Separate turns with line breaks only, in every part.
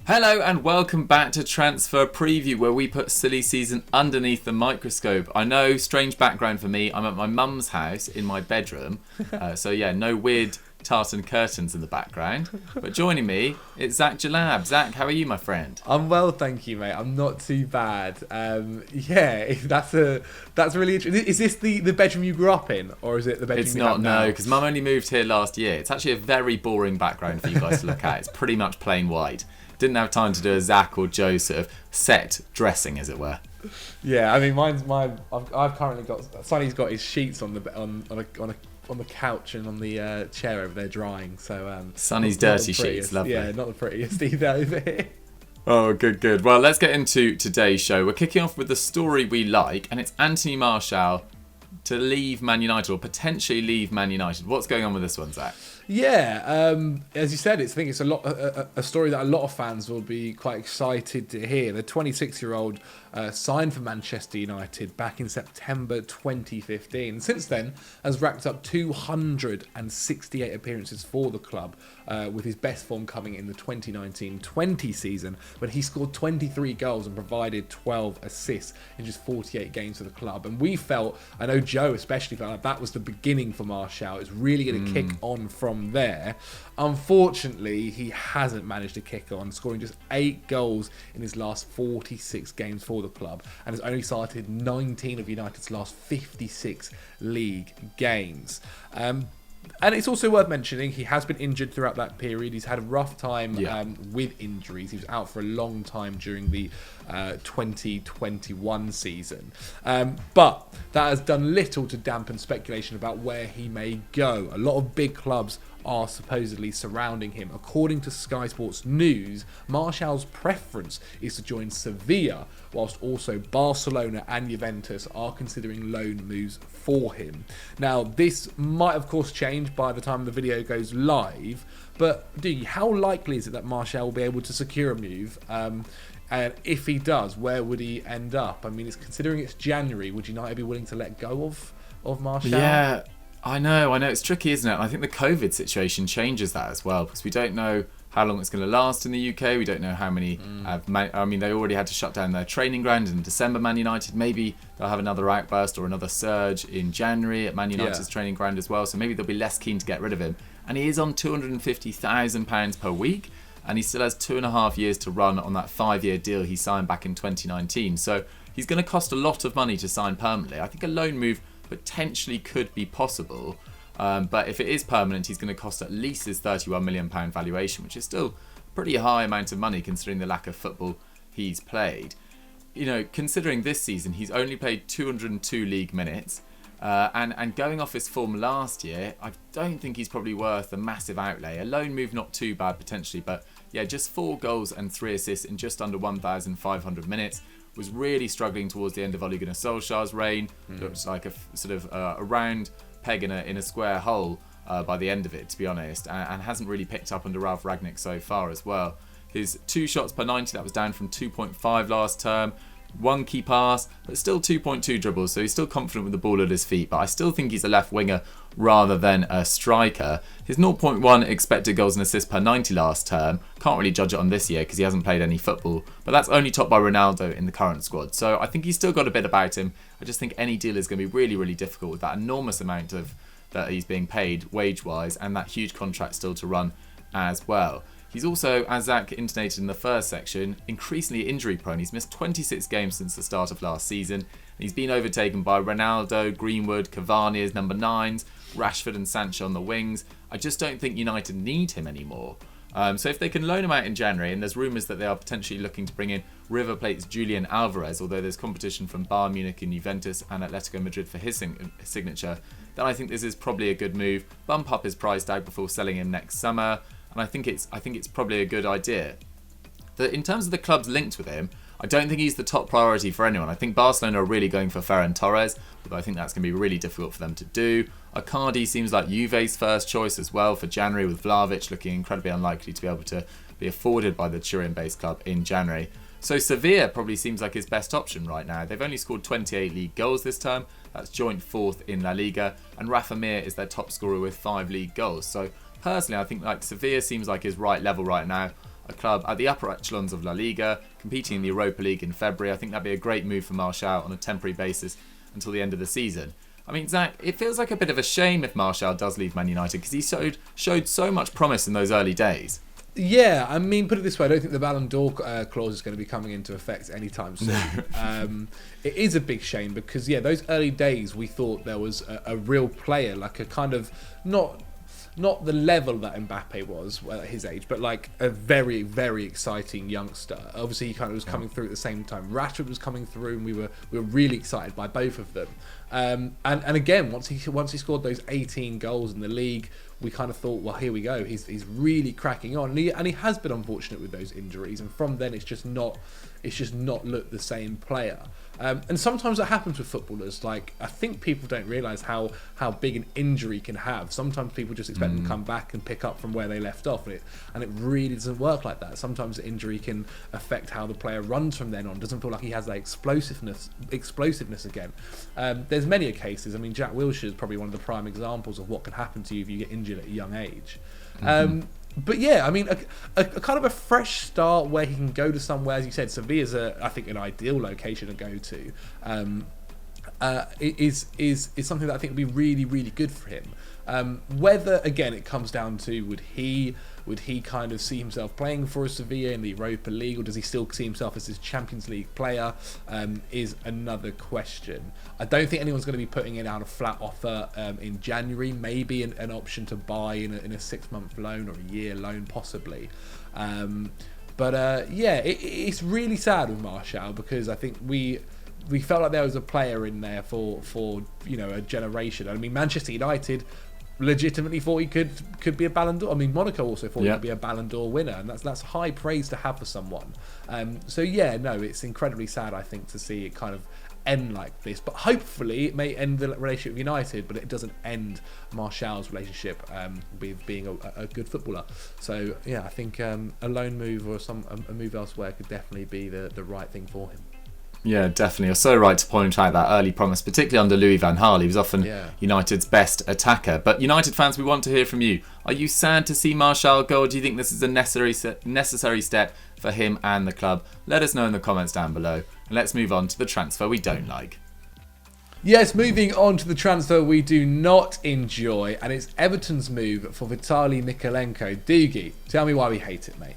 Hello and welcome back to Transfer Preview, where we put silly season underneath the microscope. I know, strange background for me. I'm at my mum's house in my bedroom. No weird tartan curtains in the background. But joining me, it's Zach Jalab. Zach, how are you, my friend?
I'm well, thank you, mate. I'm not too bad. That's really interesting. Is this the bedroom you grew up in, or is it the bedroom
It's
you
not,
have now?
no, because Mum only moved here last year. It's actually a very boring background for you guys to look at. It's pretty much plain white. Didn't have time to do a Zach or Joe sort of set dressing, as it were.
Yeah, I mean, I've currently got. Sonny's got his sheets on the couch and on the chair over there drying. So
Sonny's dirty sheets, lovely.
Yeah, not the prettiest either over here.
Oh, good. Well, let's get into today's show. We're kicking off with the story we like, and it's Anthony Martial to leave Man United, or potentially leave Man United. What's going on with this one, Zach?
Yeah, as you said, I think it's a story that a lot of fans will be quite excited to hear. The 26-year-old signed for Manchester United back in September 2015. Since then, has racked up 268 appearances for the club, with his best form coming in the 2019-20 season, when he scored 23 goals and provided 12 assists in just 48 games for the club. And we felt, I know Joe especially felt like that was the beginning for Martial. It's really going to kick on from there. Unfortunately, he hasn't managed to kick on, scoring just 8 goals in his last 46 games for the club, and has only started 19 of United's last 56 league games. And it's also worth mentioning he has been injured throughout that period. He's had a rough time with injuries. He was out for a long time during the 2021 season. But that has done little to dampen speculation about where he may go. A lot of big clubs are supposedly surrounding him. According to Sky Sports News, Martial's preference is to join Sevilla, whilst also Barcelona and Juventus are considering loan moves for him. Now, this might of course change by the time the video goes live, but how likely is it that Martial will be able to secure a move? And if he does, where would he end up? I mean, considering it's January, would United be willing to let go of Martial?
Yeah, I know. It's tricky, isn't it? And I think the COVID situation changes that as well, because we don't know how long it's going to last in the UK. We don't know how many they already had to shut down their training ground in December, Man United. Maybe they'll have another outburst or another surge in January at Man United's training ground as well. So maybe they'll be less keen to get rid of him. And he is on £250,000 per week, and he still has 2.5 years to run on that 5-year deal he signed back in 2019. So he's going to cost a lot of money to sign permanently. I think a loan move potentially could be possible, but if it is permanent, he's going to cost at least his £31 million valuation, which is still a pretty high amount of money considering the lack of football he's played. You know, considering this season he's only played 202 league minutes, and going off his form last year, I don't think he's probably worth a massive outlay. A loan move, not too bad potentially, but yeah, just 4 goals and 3 assists in just under 1,500 minutes. Was really struggling towards the end of Ole Gunnar Solskjaer's reign. Looks like a sort of a round peg in a square hole by the end of it, to be honest, and hasn't really picked up under Ralf Rangnick so far as well. His 2 shots per 90, that was down from 2.5 last term. 1 key pass, but still 2.2 dribbles, so he's still confident with the ball at his feet, but I still think he's a left winger rather than a striker. His 0.1 expected goals and assists per 90 last term, can't really judge it on this year because he hasn't played any football, but that's only topped by Ronaldo in the current squad, so I think he's still got a bit about him. I just think any deal is going to be really, really difficult with that enormous amount of that he's being paid wage-wise and that huge contract still to run as well. He's also, as Zach intonated in the first section, increasingly injury prone. He's missed 26 games since the start of last season. And he's been overtaken by Ronaldo, Greenwood, Cavani as number 9s, Rashford and Sancho on the wings. I just don't think United need him anymore. So if they can loan him out in January, and there's rumours that they are potentially looking to bring in River Plate's Julian Alvarez, although there's competition from Bayern Munich and Juventus and Atletico Madrid for his signature, then I think this is probably a good move. Bump up his price tag before selling him next summer. And I think it's probably a good idea. In terms of the clubs linked with him, I don't think he's the top priority for anyone. I think Barcelona are really going for Ferran Torres, although I think that's going to be really difficult for them to do. Icardi seems like Juve's first choice as well for January, with Vlahovic looking incredibly unlikely to be able to be afforded by the Turin-based club in January. So Sevilla probably seems like his best option right now. They've only scored 28 league goals this term. That's joint 4th in La Liga. And Rafa Mir is their top scorer with 5 league goals. So personally, I think like Sevilla seems like his right level right now. a club at the upper echelons of La Liga, competing in the Europa League in February. I think that'd be a great move for Martial on a temporary basis until the end of the season. I mean, Zach, it feels like a bit of a shame if Martial does leave Man United because he showed so much promise in those early days.
Yeah, I mean, put it this way, I don't think the Ballon d'Or clause is going to be coming into effect anytime soon. It is a big shame because, those early days we thought there was a real player, like a kind of, not the level that Mbappe was at his age, but like a very, very exciting youngster. Obviously, he kind of was coming through at the same time. Rashford was coming through, and we were really excited by both of them. And again, once he scored those 18 goals in the league, we kind of thought, well, here we go. He's really cracking on, and he has been unfortunate with those injuries. And from then, it's just not looked the same player. And sometimes that happens with footballers. Like, I think people don't realise how big an injury can have. Sometimes people just expect them to come back and pick up from where they left off, and it really doesn't work like that. Sometimes the injury can affect how the player runs from then on. Doesn't feel like he has that explosiveness again. There's many cases. I mean, Jack Wilshere is probably one of the prime examples of what can happen to you if you get injured at a young age. But yeah, I mean, a kind of a fresh start where he can go to somewhere, as you said, Sevilla's I think an ideal location to go to. Is something that I think would be really, really good for him. Whether, again, it comes down to would he kind of see himself playing for Sevilla in the Europa League, or does he still see himself as his Champions League player, is another question. I don't think anyone's going to be putting it out a flat offer in January. Maybe an option to buy in a 6-month loan or a year loan, possibly. It's really sad with Martial because I think we felt like there was a player in there for a generation. I mean, Manchester United legitimately thought he could be a Ballon d'Or. I mean, Monaco also thought he could be a Ballon d'Or winner, and that's high praise to have for someone. It's incredibly sad, I think, to see it kind of end like this. But hopefully it may end the relationship with United, but it doesn't end Martial's relationship with being a good footballer. So yeah, I think a loan move or a move elsewhere could definitely be the right thing for him.
Yeah, definitely. You're so right to point out that early promise, particularly under Louis van Gaal. He was often United's best attacker. But United fans, we want to hear from you. Are you sad to see Martial go, or do you think this is a necessary step for him and the club? Let us know in the comments down below. And let's move on to the transfer we don't like.
Yes, moving on to the transfer we do not enjoy, and it's Everton's move for Vitaliy Mykolenko. Doogie, tell me why we hate it, mate.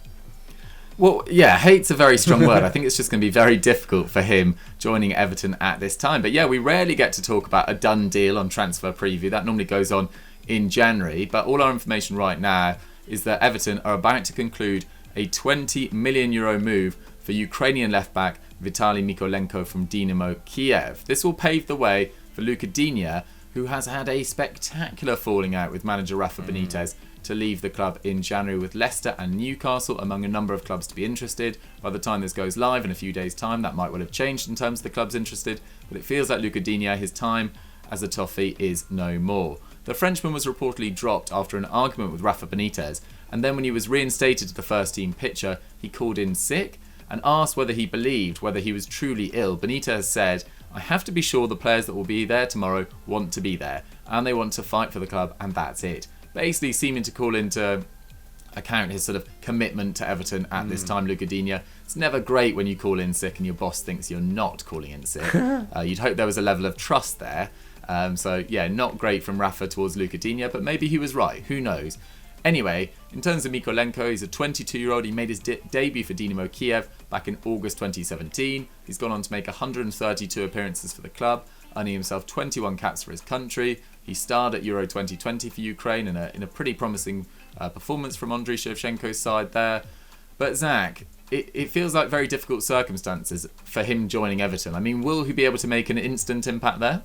Well, yeah, hate's a very strong word. I think it's just going to be very difficult for him joining Everton at this time. But yeah, we rarely get to talk about a done deal on Transfer Preview. That normally goes on in January. But all our information right now is that Everton are about to conclude a €20 million move for Ukrainian left-back Vitaliy Mykolenko from Dynamo Kiev. This will pave the way for Lucas Digne, who has had a spectacular falling out with manager Rafa Benitez, to leave the club in January, with Leicester and Newcastle among a number of clubs to be interested. By the time this goes live in a few days' time, that might well have changed in terms of the clubs interested, but it feels like Lucas Digne, his time as a toffee is no more. The Frenchman was reportedly dropped after an argument with Rafa Benitez, and then when he was reinstated to the first team picture, he called in sick and asked whether he was truly ill. Benitez said, "I have to be sure the players that will be there tomorrow want to be there, and they want to fight for the club, and that's it." Basically seeming to call into account his sort of commitment to Everton at this time, Lucas Digne. It's never great when you call in sick and your boss thinks you're not calling in sick. You'd hope there was a level of trust there. Not great from Rafa towards Lucas Digne, but maybe he was right. Who knows? Anyway, in terms of Mykolenko, he's a 22-year-old. He made his debut for Dynamo Kiev back in August 2017. He's gone on to make 132 appearances for the club, earning himself 21 caps for his country. He starred at Euro 2020 for Ukraine in a pretty promising performance from Andriy Shevchenko's side there. But Zach, it feels like very difficult circumstances for him joining Everton. I mean, will he be able to make an instant impact there?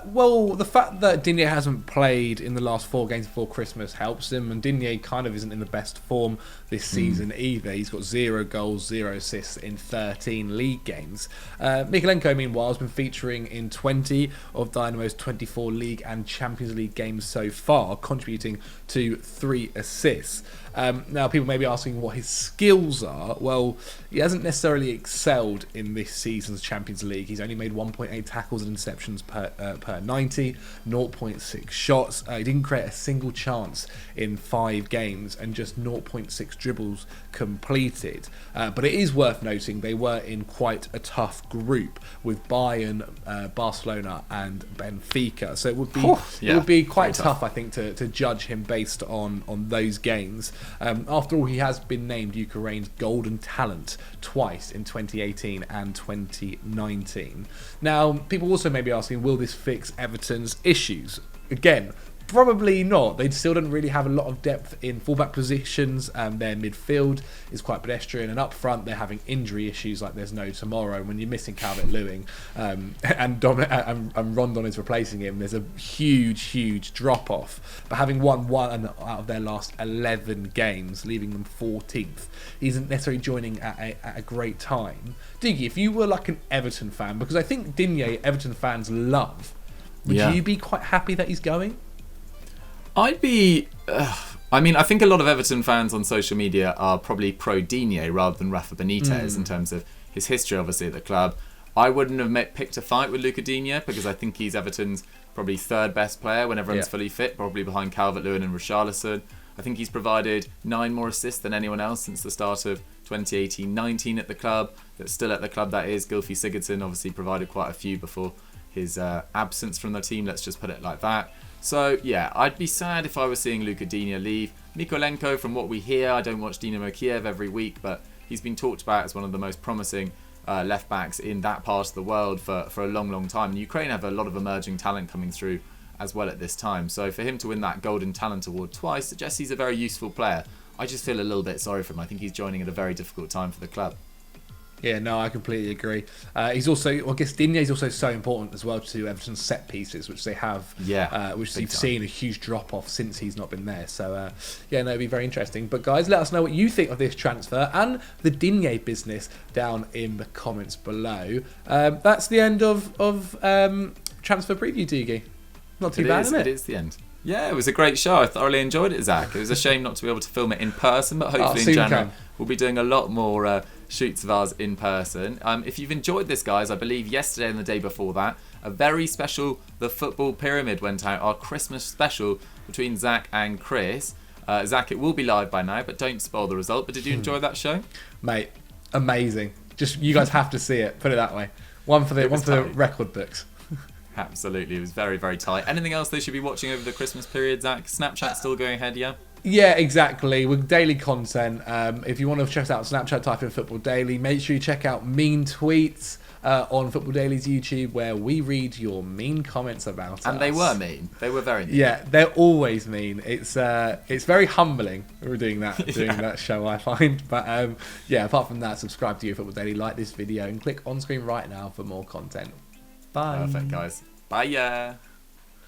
Well, the fact that Digne hasn't played in the last 4 games before Christmas helps him, and Digne kind of isn't in the best form this season either. He's got 0 goals, 0 assists in 13 league games. Mykolenko, meanwhile, has been featuring in 20 of Dynamo's 24 league and Champions League games so far, contributing to 3 assists. Now, people may be asking what his skills are. Well, he hasn't necessarily excelled in this season's Champions League. He's only made 1.8 tackles and interceptions per 90, 0.6 shots. He didn't create a single chance in 5 games and just 0.6 dribbles completed. But it is worth noting they were in quite a tough group with Bayern, Barcelona and Benfica. So it would be quite tough, I think, to judge him based on those games. After all, he has been named Ukraine's Golden Talent twice in 2018 and 2019. Now, people also may be asking, will this fix Everton's issues? Again, probably not. They still don't really have a lot of depth in fullback positions. Their midfield is quite pedestrian, and up front they're having injury issues like there's no tomorrow. When you're missing Calvert-Lewin and Rondon is replacing him, there's a huge drop off. But having won one out of their last 11 games, leaving them 14th, he isn't necessarily joining at a great time. Diggy, if you were like an Everton fan, because I think Digne Everton fans love, would you be quite happy that he's going?
I'd be... I think a lot of Everton fans on social media are probably pro-Digne rather than Rafa Benitez in terms of his history, obviously, at the club. I wouldn't have picked a fight with Lucas Digne because I think he's Everton's probably third best player when everyone's fully fit, probably behind Calvert-Lewin and Richarlison. I think he's provided 9 more assists than anyone else since the start of 2018-19 at the club. That's still at the club, that is. Gylfi Sigurdsson obviously provided quite a few before his absence from the team, let's just put it like that. So, yeah, I'd be sad if I was seeing Lucas Digne leave. Mykolenko, from what we hear, I don't watch Dynamo Kiev every week, but he's been talked about as one of the most promising left-backs in that part of the world for a long time. And Ukraine have a lot of emerging talent coming through as well at this time. So for him to win that Golden Talent Award twice suggests he's a very useful player. I just feel a little bit sorry for him. I think he's joining at a very difficult time for the club.
Yeah, no, I completely agree. He's also, I guess, Digne is also so important as well to Everton's set pieces, which they have, which you've seen a huge drop off since he's not been there. So, it'd be very interesting. But guys, let us know what you think of this transfer and the Digne business down in the comments below. That's the end of transfer preview, Digi. Not too bad, isn't it?
It is the end. Yeah, it was a great show. I thoroughly enjoyed it, Zach. It was a shame not to be able to film it in person, but hopefully in January we'll be doing a lot more shoots of ours in person. If you've enjoyed this, guys, I believe yesterday and the day before that, a very special The Football Pyramid went out, our Christmas special between Zach and Chris. Zach, it will be live by now, but don't spoil the result. But did you enjoy that show?
Mate, amazing. Just, you guys have to see it, put it that way. One for the record books.
Absolutely, it was very, very tight. Anything else they should be watching over the Christmas period, Zach? Snapchat still going ahead, yeah?
Yeah, exactly. With daily content. If you want to check us out on Snapchat, type in Football Daily. Make sure you check out Mean Tweets on Football Daily's YouTube, where we read your mean comments about us.
And they were mean. They were very mean.
Yeah, they're always mean. It's very humbling when we're doing that show, I find. But apart from that, subscribe to your Football Daily, like this video, and click on screen right now for more content. Bye.
Perfect, guys. Bye.